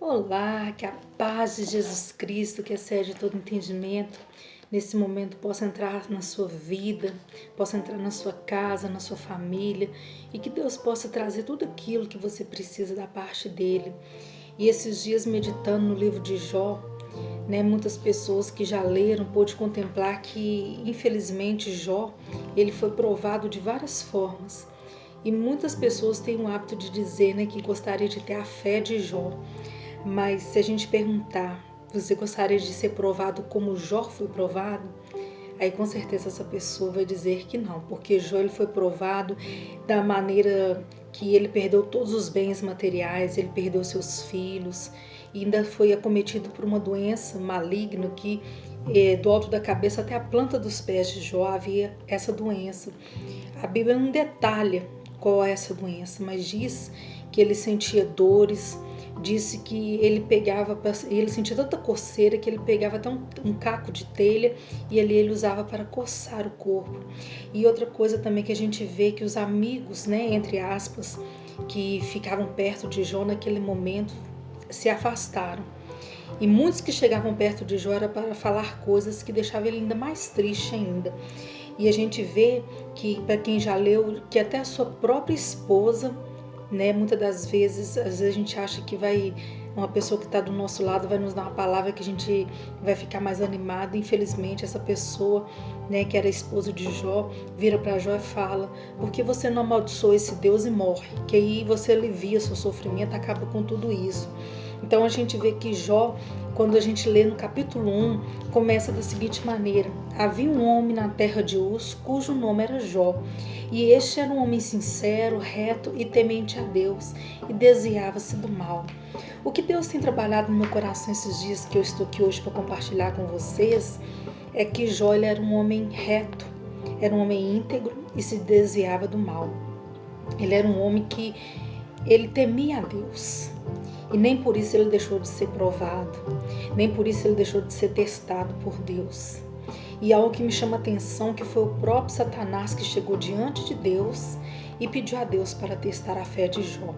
Olá, que a paz de Jesus Cristo, que excede todo entendimento, nesse momento possa entrar na sua vida, possa entrar na sua casa, na sua família, e que Deus possa trazer tudo aquilo que você precisa da parte dele. E esses dias meditando no livro de Jó, muitas pessoas que já leram pôde contemplar que, infelizmente, Jó, ele foi provado de várias formas. E muitas pessoas têm o hábito de dizer, que gostaria de ter a fé de Jó. Mas se a gente perguntar, você gostaria de ser provado como Jó foi provado? Aí com certeza essa pessoa vai dizer que não, porque Jó ele foi provado da maneira que ele perdeu todos os bens materiais, ele perdeu seus filhos, e ainda foi acometido por uma doença maligna que do alto da cabeça até a planta dos pés de Jó havia essa doença. A Bíblia não detalha qual é essa doença, mas diz que ele sentia dores, disse que ele sentia tanta coceira que ele pegava até um caco de telha e ali ele usava para coçar o corpo. E outra coisa também que a gente vê que os amigos, entre aspas, que ficavam perto de Jó naquele momento se afastaram. E muitos que chegavam perto de Jó era para falar coisas que deixavam ele ainda mais triste ainda. E a gente vê que, para quem já leu, que até a sua própria esposa, muitas das vezes, às vezes a gente acha que uma pessoa que está do nosso lado vai nos dar uma palavra que a gente vai ficar mais animado. Infelizmente, essa pessoa, que era a esposa de Jó, vira para Jó e fala: por que você não amaldiçoa esse Deus e morre? Que aí você alivia seu sofrimento, acaba com tudo isso. Então a gente vê que Jó, quando a gente lê no capítulo 1, começa da seguinte maneira: havia um homem na terra de Uz, cujo nome era Jó, e este era um homem sincero, reto e temente a Deus, e desviava-se do mal. O que Deus tem trabalhado no meu coração esses dias que eu estou aqui hoje para compartilhar com vocês é que Jó era um homem reto, era um homem íntegro e se desviava do mal. Ele era um homem que ele temia a Deus. E nem por isso ele deixou de ser provado, nem por isso ele deixou de ser testado por Deus. E algo que me chama a atenção que foi o próprio Satanás que chegou diante de Deus e pediu a Deus para testar a fé de Jó.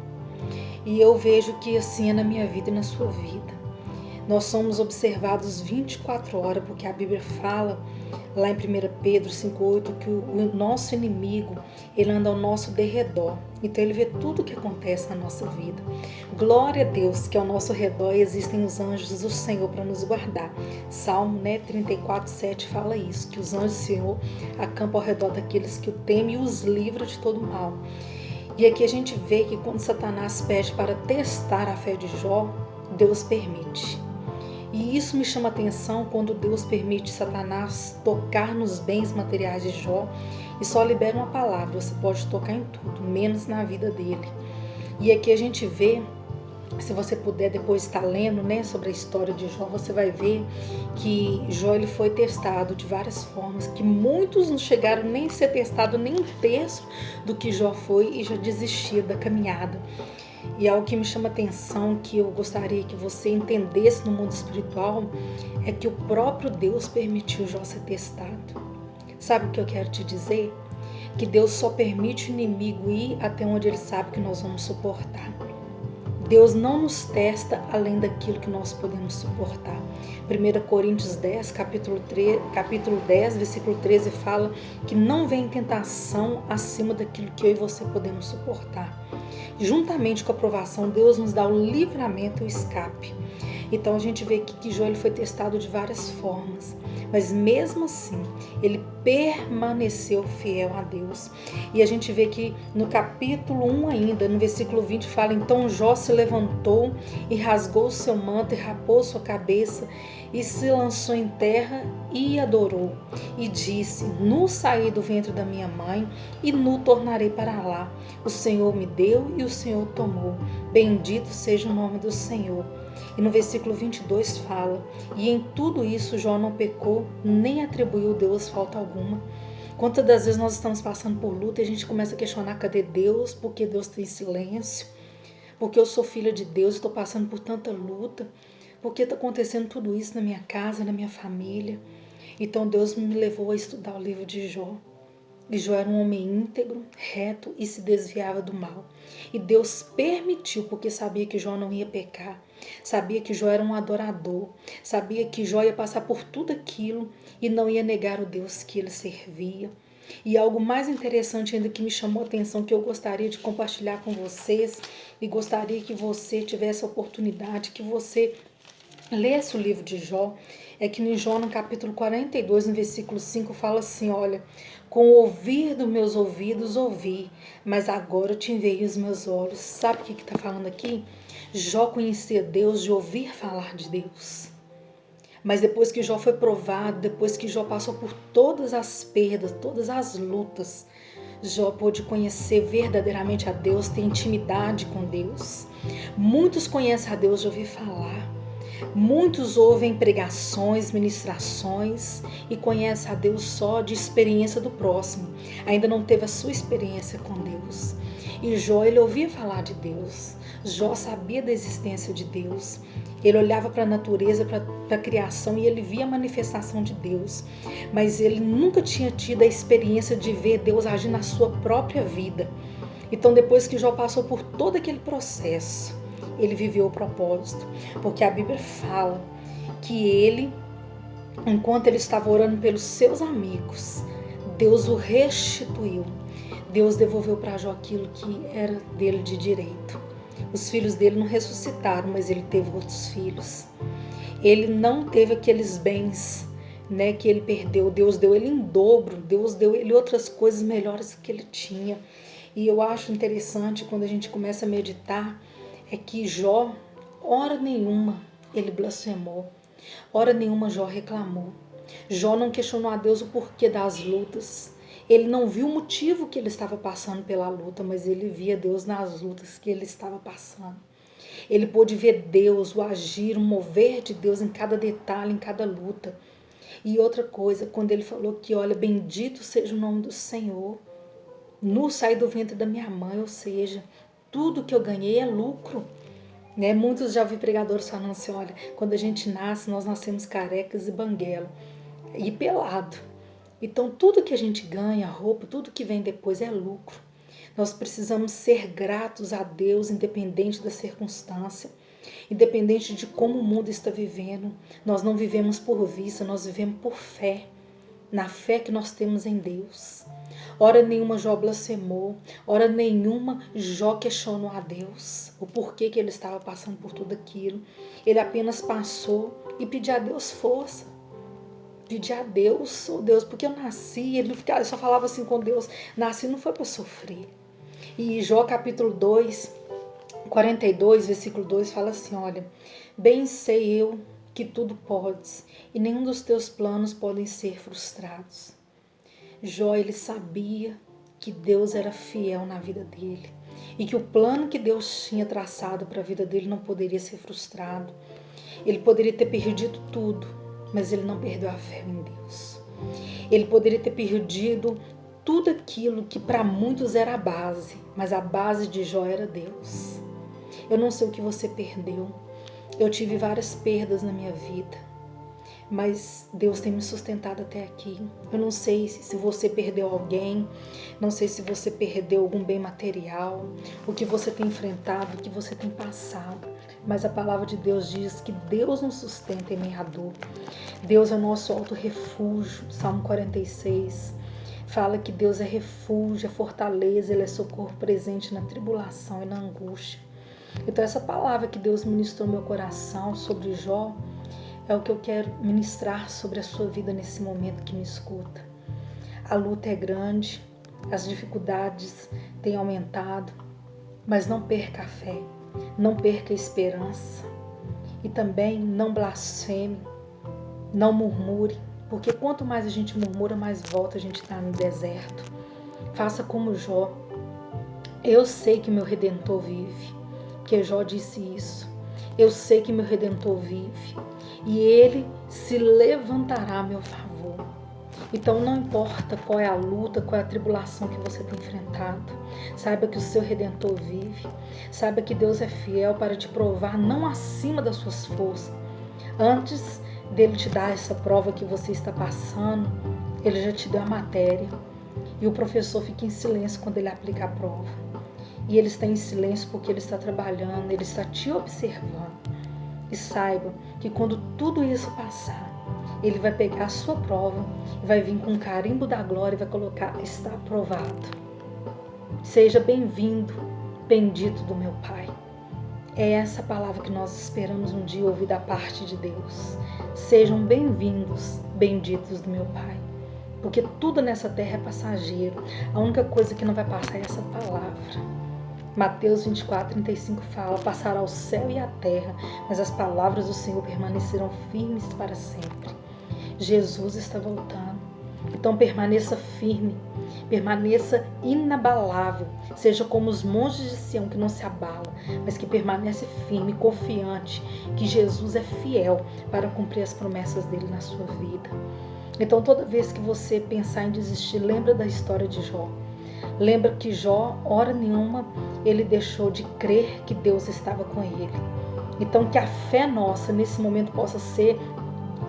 E eu vejo que assim é na minha vida e na sua vida. Nós somos observados 24 horas, porque a Bíblia fala lá em 1 Pedro 5,8 que o nosso inimigo, ele anda ao nosso derredor. Então ele vê tudo o que acontece na nossa vida. Glória a Deus que ao nosso redor existem os anjos do Senhor para nos guardar. Salmo 34,7 fala isso, que os anjos do Senhor acampam ao redor daqueles que o temem e os livra de todo mal. E aqui a gente vê que quando Satanás pede para testar a fé de Jó, Deus permite. E isso me chama a atenção quando Deus permite Satanás tocar nos bens materiais de Jó e só libera uma palavra: você pode tocar em tudo, menos na vida dele. E aqui a gente vê, se você puder depois estar lendo sobre a história de Jó, você vai ver que Jó ele foi testado de várias formas, que muitos não chegaram nem a ser testados nem um terço do que Jó foi e já desistia da caminhada. E algo que me chama a atenção, que eu gostaria que você entendesse no mundo espiritual, é que o próprio Deus permitiu Jó ser testado. Sabe o que eu quero te dizer? Que Deus só permite o inimigo ir até onde ele sabe que nós vamos suportar. Deus não nos testa além daquilo que nós podemos suportar. 1 Coríntios 10, capítulo 10, versículo 13 fala que não vem tentação acima daquilo que eu e você podemos suportar. Juntamente com a provação, Deus nos dá o livramento e o escape. Então a gente vê aqui que Jó ele foi testado de várias formas, mas mesmo assim ele permaneceu fiel a Deus. E a gente vê que no capítulo 1 ainda, no versículo 20 fala: então Jó se levantou e rasgou o seu manto e rapou sua cabeça e se lançou em terra e adorou. E disse: nu saí do ventre da minha mãe e nu tornarei para lá. O Senhor me deu e o Senhor tomou. Bendito seja o nome do Senhor. E no versículo 22 fala: e em tudo isso Jó não pecou, nem atribuiu a Deus falta alguma. Quantas das vezes nós estamos passando por luta e a gente começa a questionar: cadê Deus? Por que Deus está em silêncio? Porque eu sou filha de Deus e estou passando por tanta luta? Por que está acontecendo tudo isso na minha casa, na minha família? Então Deus me levou a estudar o livro de Jó. E Jó era um homem íntegro, reto e se desviava do mal. E Deus permitiu, porque sabia que Jó não ia pecar. Sabia que Jó era um adorador. Sabia que Jó ia passar por tudo aquilo e não ia negar o Deus que ele servia. E algo mais interessante ainda que me chamou a atenção, que eu gostaria de compartilhar com vocês, e gostaria que você tivesse a oportunidade, que você lesse o livro de Jó, é que em Jó, no capítulo 42, no versículo 5, fala assim, olha, com o ouvir dos meus ouvidos ouvi, mas agora eu te enviei os meus olhos. Sabe o que está falando aqui? Jó conhecia Deus de ouvir falar de Deus. Mas depois que Jó foi provado, depois que Jó passou por todas as perdas, todas as lutas, Jó pôde conhecer verdadeiramente a Deus, ter intimidade com Deus. Muitos conhecem a Deus de ouvir falar. Muitos ouvem pregações, ministrações e conhecem a Deus só de experiência do próximo. Ainda não teve a sua experiência com Deus. E Jó, ele ouvia falar de Deus. Jó sabia da existência de Deus. Ele olhava para a natureza, para a criação e ele via a manifestação de Deus. Mas ele nunca tinha tido a experiência de ver Deus agir na sua própria vida. Então, depois que Jó passou por todo aquele processo, ele viveu o propósito, porque a Bíblia fala que ele, enquanto ele estava orando pelos seus amigos, Deus o restituiu. Deus devolveu para Jó aquilo que era dele de direito. Os filhos dele não ressuscitaram, mas ele teve outros filhos. Ele não teve aqueles bens, né, que ele perdeu. Deus deu ele em dobro. Deus deu ele outras coisas melhores que ele tinha. E eu acho interessante quando a gente começa a meditar, é que Jó, hora nenhuma, ele blasfemou. Hora nenhuma Jó reclamou. Jó não questionou a Deus o porquê das lutas. Ele não viu o motivo que ele estava passando pela luta, mas ele via Deus nas lutas que ele estava passando. Ele pôde ver Deus, o agir, o mover de Deus em cada detalhe, em cada luta. E outra coisa, quando ele falou que, olha, bendito seja o nome do Senhor, no sair do ventre da minha mãe, ou seja, tudo que eu ganhei é lucro. Né? Muitos já vi pregadores falando assim, olha, quando a gente nasce, nós nascemos carecas e banguelo, e pelado. Então, tudo que a gente ganha, roupa, tudo que vem depois é lucro. Nós precisamos ser gratos a Deus, independente da circunstância, independente de como o mundo está vivendo. Nós não vivemos por vista, nós vivemos por fé, na fé que nós temos em Deus. Hora nenhuma Jó blasfemou, hora nenhuma Jó questionou a Deus o porquê que ele estava passando por tudo aquilo. Ele apenas passou e pediu a Deus força. Pedir a Deus, oh Deus, porque eu nasci, ele só falava assim com Deus, nasci não foi para sofrer. E Jó capítulo 2, 42, versículo 2, fala assim, olha, bem sei eu que tudo podes, e nenhum dos teus planos podem ser frustrados. Jó, ele sabia que Deus era fiel na vida dele, e que o plano que Deus tinha traçado para a vida dele não poderia ser frustrado. Ele poderia ter perdido tudo, mas ele não perdeu a fé em Deus. Ele poderia ter perdido tudo aquilo que para muitos era a base, mas a base de Jó era Deus. Eu não sei o que você perdeu. Eu tive várias perdas na minha vida, mas Deus tem me sustentado até aqui. Eu não sei se você perdeu alguém, não sei se você perdeu algum bem material, o que você tem enfrentado, o que você tem passado. Mas a palavra de Deus diz que Deus nos sustenta em meio à dor. Deus é o nosso alto refúgio. Salmo 46 fala que Deus é refúgio, é fortaleza, Ele é socorro presente na tribulação e na angústia. Então essa palavra que Deus ministrou no meu coração sobre Jó é o que eu quero ministrar sobre a sua vida nesse momento que me escuta. A luta é grande, as dificuldades têm aumentado, mas não perca a fé. Não perca a esperança e também não blasfeme, não murmure, porque quanto mais a gente murmura, mais volta a gente está no deserto. Faça como Jó. Eu sei que meu Redentor vive, porque Jó disse isso. Eu sei que meu Redentor vive e Ele se levantará a meu favor. Então não importa qual é a luta, qual é a tribulação que você tem enfrentado, saiba que o seu Redentor vive, saiba que Deus é fiel para te provar não acima das suas forças. Antes dele te dar essa prova que você está passando, Ele já te deu a matéria. E o professor fica em silêncio quando ele aplica a prova. E ele está em silêncio porque ele está trabalhando, ele está te observando. E saiba que quando tudo isso passar, ele vai pegar a sua prova e vai vir com um carimbo da glória e vai colocar: está aprovado. Seja bem-vindo, bendito do meu Pai. É essa palavra que nós esperamos um dia ouvir da parte de Deus. Sejam bem-vindos, benditos do meu Pai. Porque tudo nessa terra é passageiro. A única coisa que não vai passar é essa palavra. Mateus 24:35 fala: passará o céu e a terra, mas as palavras do Senhor permanecerão firmes para sempre. Jesus está voltando. Então permaneça firme, permaneça inabalável, seja como os monges de Sião que não se abala, mas que permanece firme, confiante que Jesus é fiel para cumprir as promessas dele na sua vida. Então toda vez que você pensar em desistir, lembra da história de Jó. Lembra que Jó, hora nenhuma, ele deixou de crer que Deus estava com ele. Então que a fé nossa nesse momento possa ser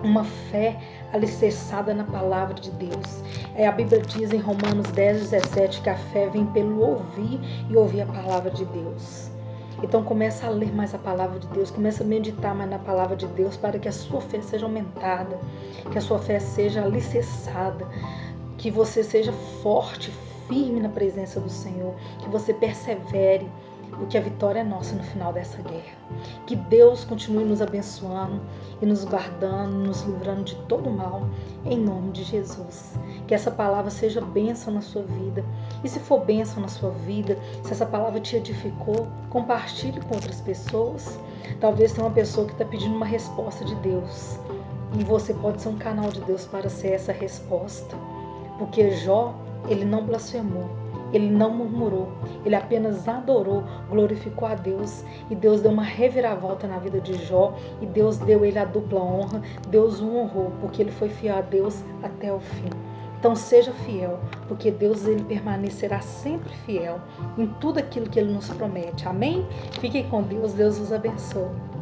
uma fé alicerçada na palavra de Deus. A Bíblia diz em Romanos 10:17 que a fé vem pelo ouvir e ouvir a palavra de Deus. Então começa a ler mais a palavra de Deus, começa a meditar mais na palavra de Deus para que a sua fé seja aumentada, que a sua fé seja alicerçada, que você seja forte, firme na presença do Senhor, que você persevere, porque a vitória é nossa no final dessa guerra. Que Deus continue nos abençoando e nos guardando, nos livrando de todo mal, em nome de Jesus. Que essa palavra seja bênção na sua vida. E se for bênção na sua vida, se essa palavra te edificou, compartilhe com outras pessoas. Talvez tenha uma pessoa que está pedindo uma resposta de Deus. E você pode ser um canal de Deus para ser essa resposta. Porque Jó, ele não blasfemou. Ele não murmurou, ele apenas adorou, glorificou a Deus, e Deus deu uma reviravolta na vida de Jó, e Deus deu ele a dupla honra, Deus o honrou, porque ele foi fiel a Deus até o fim. Então seja fiel, porque Deus ele permanecerá sempre fiel em tudo aquilo que ele nos promete. Amém? Fiquem com Deus, Deus os abençoe.